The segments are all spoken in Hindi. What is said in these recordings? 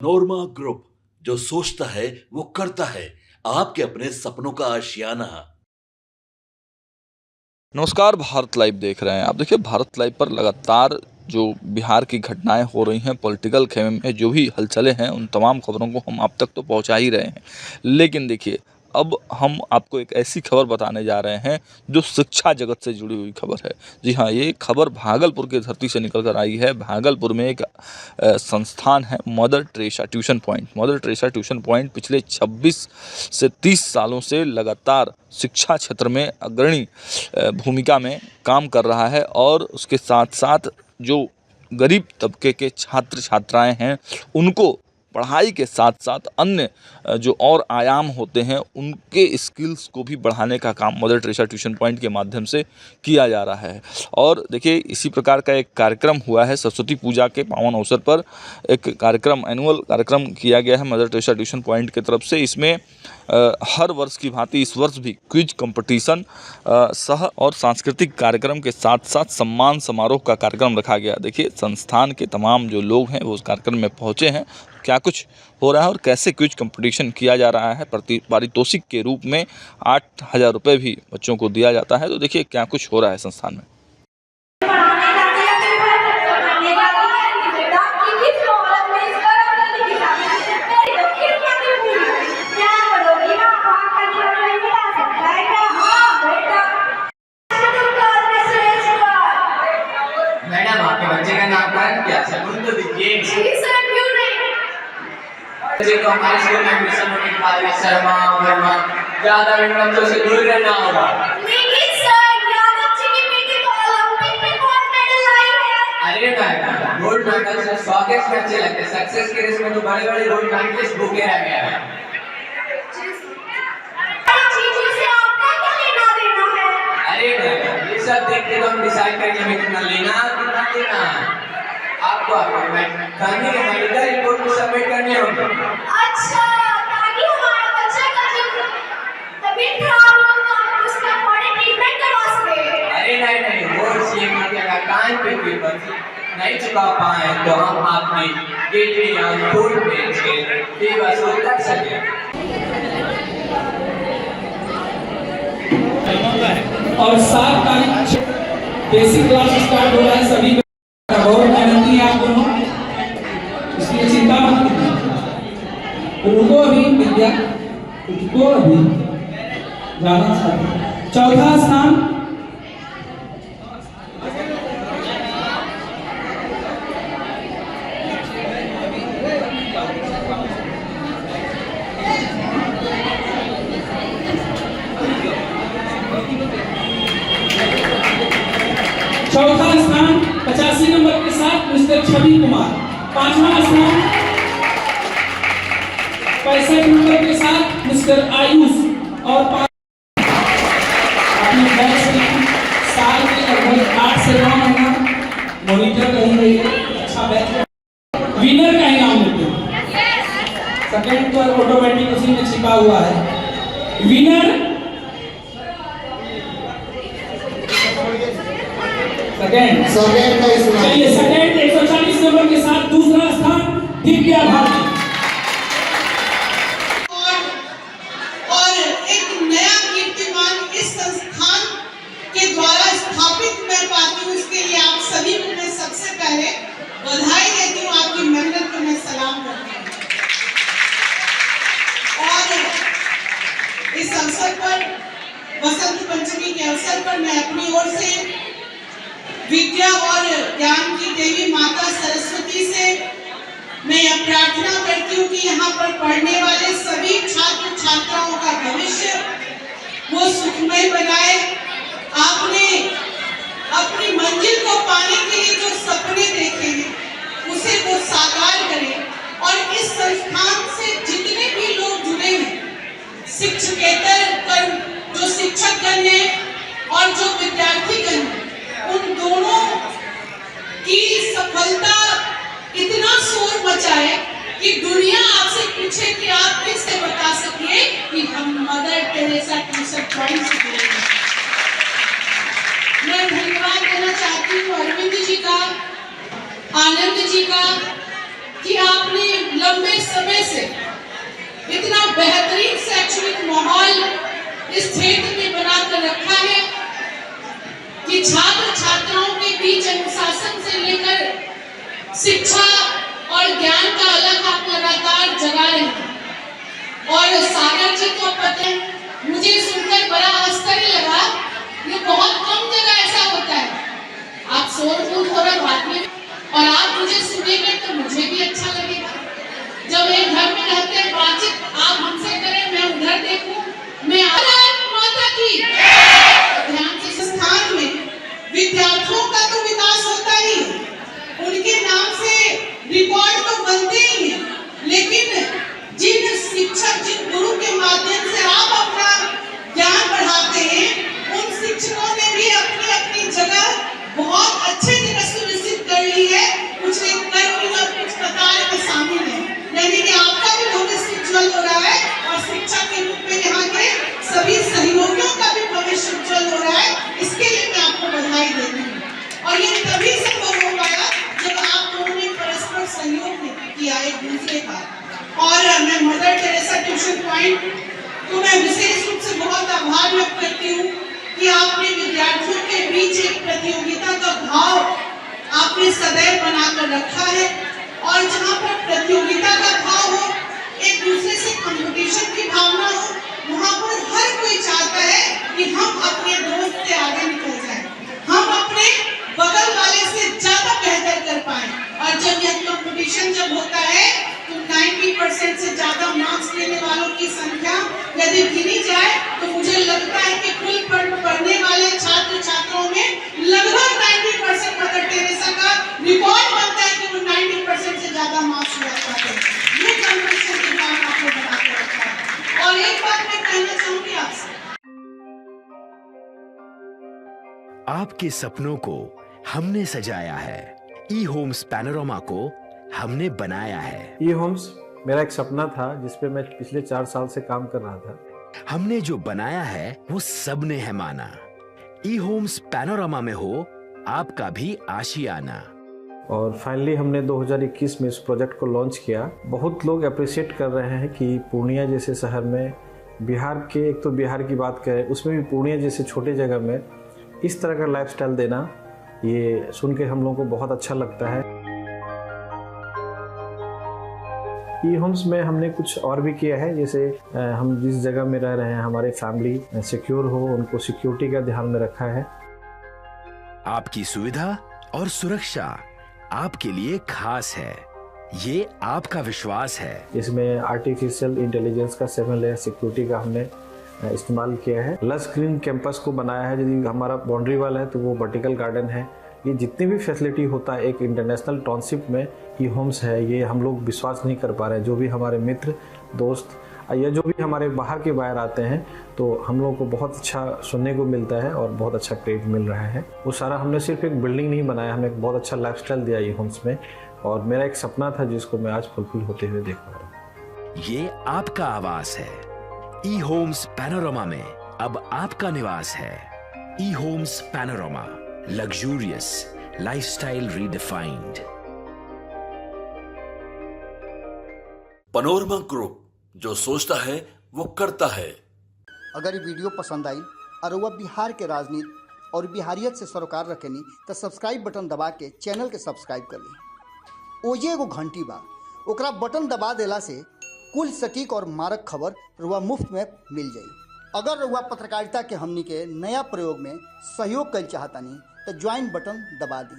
नोरमा ग्रुप, जो सोचता है वो करता है। आपके अपने सपनों का आशियाना। नमस्कार, भारत लाइव देख रहे हैं आप। देखिए, भारत लाइव पर लगातार जो बिहार की घटनाएं हो रही हैं, पॉलिटिकल खेमे में जो भी हलचलें हैं, उन तमाम खबरों को हम आप तक तो पहुंचा ही रहे हैं। लेकिन देखिए, अब हम आपको एक ऐसी खबर बताने जा रहे हैं जो शिक्षा जगत से जुड़ी हुई खबर है। जी हाँ, ये खबर भागलपुर की धरती से निकल कर आई है। भागलपुर में एक संस्थान है, mother Teresa tuition point. Mother Teresa tuition point पिछले 26 से 30 सालों से लगातार शिक्षा क्षेत्र में अग्रणी भूमिका में काम कर रहा है और उसके साथ साथ जो गरीब तबके के छात्र छात्राएं हैं, उनको पढ़ाई के साथ साथ अन्य जो और आयाम होते हैं, उनके स्किल्स को भी बढ़ाने का काम मदर टेरेसा ट्यूशन पॉइंट के माध्यम से किया जा रहा है। और देखिए, इसी प्रकार का एक कार्यक्रम हुआ है सरस्वती पूजा के पावन अवसर पर। एक कार्यक्रम, एनुअल कार्यक्रम किया गया है मदर टेरेसा ट्यूशन पॉइंट की तरफ से। इसमें हर वर्ष की भांति इस वर्ष भी क्विज कंपटीशन सह और सांस्कृतिक कार्यक्रम के साथ साथ सम्मान समारोह का कार्यक्रम रखा गया। देखिए, संस्थान के तमाम जो लोग हैं वो उस कार्यक्रम में पहुंचे हैं। क्या कुछ हो रहा है और कैसे क्विज कंपटीशन किया जा रहा है, पारितोषिक के रूप में 8,000 रुपये भी बच्चों को दिया जाता है। तो देखिए क्या कुछ हो रहा है संस्थान में। मैडम, आपके बच्चे का नाम क्या सबूत तो दीजिए। जी सर, क्यों नहीं? बच्चे को हमारे स्कूल में एडमिशन होने के बाद शर्मा वर्मा ज्यादा बच्चों से दूर रहना होगा। लेकिन सर, यादव जी की बेटी तो ओलंपिक में गोल्ड मेडल लाई है। अरे मैडम, गोल्ड मेडल से सॉकेट्स में अच्छे लगते हैं, सक्सेस के रेस में तो बड़े बड़े गोल्ड मेडलिस्ट भूखे रह गए हैं। अरे मैडम, ये सब देख के तो हम डिसाइड करेंगे हमें कितना लेना कितना देना है। आपको फैमिली के मेडिकल रिपोर्ट को सबमिट करनी होगी। अच्छा, ताकि हमारा बच्चा का जो तबीयत खराब हो तो हम उसका फौरी ट्रीटमेंट करवा सकें। अरे नहीं, वो सीएम के अगर टाइम पे पेपर नहीं चुका पाए तो हम आपकी किडनी या खून बेच के फी वसूल कर सकें। और 7 तारीख बेसिक क्लास स्टार्ट हो रहा है। सभी बहुत मेहनती है आप दोनों, इसलिए चिंता मत कीजिए। उनको अभी विद्या, उनको अभी जाना चाहिए। चौथा स्थान चौथा स्थान 85 नंबर के साथ मिस्टर छवि कुमार। पांचवा स्थान 65 नंबर के साथ मिस्टर आयुष। और अपनी बैच में साल में लगभग 8 से 9 महीना मॉनिटर रही है। अच्छा बैच। विनर का इनाम देते हैं। सेकंड पर ऑटोमेटिक उसी में छिपा हुआ है। विनर सेकंड चलिए, सेकंड 140 नंबर के साथ दूसरा स्थान दिव्या भारती। और एक नया कीर्तिमान इस संस्थान के द्वारा स्थापित मैं पाती हूँ, इसके लिए आप सभी को मैं सबसे पहले बधाई देती हूँ। आपकी मेहनत को मैं सलाम करती हूँ। और इस अवसर पर, बसंत पंचमी के अवसर पर, मैं अपनी ओर से विद्या और ज्ञान की देवी माता सरस्वती से मैं यह प्रार्थना करती हूँ कि यहाँ पर पढ़ने वाले सभी छात्र छात्राओं का भविष्य वो सुखमय बनाए। आपने अपनी मंजिल को पाने के लिए जो सपने देखे हैं उसे वो साकार करें। और इस संस्थान से जितने भी लोग जुड़े हैं, शिक्षकेतर जो शिक्षकगण हैं और जो विद्यार्थीगण हैं, उन दोनों की सफलता इतना शोर मचाए कि दुनिया आपसे पूछे कि आप किससे बता सकिए कि हम मदर टेरेसा ट्यूशन पॉइंट से जुड़े हैं। मैं धन्यवाद देना चाहती हूँ अरविंद जी का, आनंद जी का, कि आपने लंबे समय से इतना बेहतरीन शैक्षणिक माहौल इस क्षेत्र में बनाकर रखा है कि छात्र छात्राओं के बीच अनुशासन से लेकर शिक्षा और ज्ञान का अलग आप लगातार जगा रहे हैं। और सागर जी को पता है, मुझे सुनकर बड़ा आश्चर्य लगा, ये बहुत कम जगह ऐसा होता है। आप शोर थोड़ा बात में और आप मुझे सुनेंगे तो मुझे भी अच्छा लगेगा। जब एक घर में रहते हैं बातचीत आप हमसे करें, मैं उधर देखूं, मैं माता की ध्यान से संस्थान में विद्यार्थियों का तो विकास होता ही, उनके नाम से रिकॉर्ड तो बनते ही हैं, लेकिन जिन शिक्षक जिन गुरु के माध्यम से आप अपना ज्ञान बढ़ाते हैं, उन शिक्षकों ने भी अपनी अपनी जगह बहुत अच्छे जगह सुनिश्चित कर ली है। कुछ एक कर्म और कुछ कतार में शामिल है, यानी कि आपका भी भविष्य उज्जवल हो रहा है और शिक्षा के रूप में यहाँ के सभी सहयोगियों का भी भविष्य उज्जवल हो रहा है। इसके लिए मैं आपको बधाई देती हूँ। और ये तभी संभव हो पाया जब आप दोनों ने परस्पर सहयोग किया एक दूसरे का। और मैं मदर टेरेसा ट्यूशन पॉइंट को मैं विशेष रूप से बहुत आभार व्यक्त करती हूँ कि आपने विद्यार्थियों के बीच एक प्रतियोगिता का भाव आपने सदैव बनाकर रखा है। और जहाँ पर प्रतियोगिता का भाव हो, एक दूसरे से कंपटीशन की भावना हो, वहाँ पर हर कोई चाहता है कि हम अपने दोस्त से आगे निकल जाएं, हम अपने बगल वाले से ज्यादा बेहतर कर पाएं। और जब यह कंपटीशन जब होता है तो 90% से ज्यादा मार्क्स लेने वालों की संख्या यदि गिनी जाए तो मुझे लगता है कि कुल पढ़ने वाले छात्र छात्राओं में लगभग 90% मदर टेरेसा का रिकॉर्ड बनता है कि वो 90% से ज्यादा मार्क्स ला पाते हैं। ये कंपटीशन के बाद आपने बना के रखा है। और एक बात मैं कहना चाहूंगी आपसे, आपके सपनों को हमने सजाया है, ई होम्स पैनोरमा को हमने बनाया है। ई होम्स मेरा एक सपना था जिस पे मैं पिछले 4 साल से काम कर रहा था। हमने जो बनाया है वो सबने है माना। ई होम्स पैनोरमा में हो आपका भी आशियाना। और फाइनली हमने 2021 में इस प्रोजेक्ट को लॉन्च किया। बहुत लोग अप्रिशिएट कर रहे हैं कि पूर्णिया जैसे शहर में, बिहार के, एक तो बिहार की बात करें उसमें भी पूर्णिया जैसे छोटे जगह में इस तरह का लाइफस्टाइल देना, ये सुन के हम लोगों को बहुत अच्छा लगता है। ई होम्स में हमने कुछ और भी किया है, जैसे हम जिस जगह में रह रहे हैं हमारे फैमिली सिक्योर हो, उनको सिक्योरिटी का ध्यान में रखा है। आपकी सुविधा और सुरक्षा आपके लिए खास है, ये आपका विश्वास है। इसमें आर्टिफिशियल इंटेलिजेंस का 7 लेयर सिक्योरिटी का हमने इस्तेमाल किया है। लस ग्रीन कैंपस को बनाया है, यदि हमारा बाउंड्री वाल है तो वो वर्टिकल गार्डन है। ये जितनी भी फैसिलिटी होता है एक इंटरनेशनल टाउनशिप में ई होम्स है, ये हम लोग विश्वास नहीं कर पा रहे हैं। जो भी हमारे मित्र दोस्त या जो भी हमारे बाहर के बाहर आते हैं तो हम लोगों को बहुत अच्छा सुनने को मिलता है और बहुत अच्छा क्रेडिट मिल रहा है। वो सारा हमने सिर्फ एक बिल्डिंग नहीं बनाया, हमें एक बहुत अच्छा लाइफस्टाइल दिया ई होम्स में, और मेरा एक सपना था जिसको मैं आज फुलफिल होते हुए देख पा रहा हूँ। ये आपका आवास है। ई होम्स पैनोरमा में अब आपका निवास है। E homes Panorama, luxurious lifestyle redefined. Panorama group, जो सोचता है वो करता है। अगर ये वीडियो पसंद आई और वह बिहार के राजनीति और बिहारियत से सरोकार रखेनी तो सब्सक्राइब बटन दबा के चैनल के सब्सक्राइब कर ली। ओजे एगो घंटी बा, ओकरा बटन दबा देला से कुल सटीक और मारक खबर रुआ मुफ्त में मिल जाई। अगर रुआ पत्रकारिता के हमनी के नया प्रयोग में सहयोग कर चाहतानी तो ज्वाइन बटन दबा दी।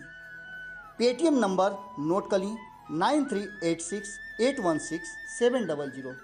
पेटीएम नंबर नोट कर ली 9386816700।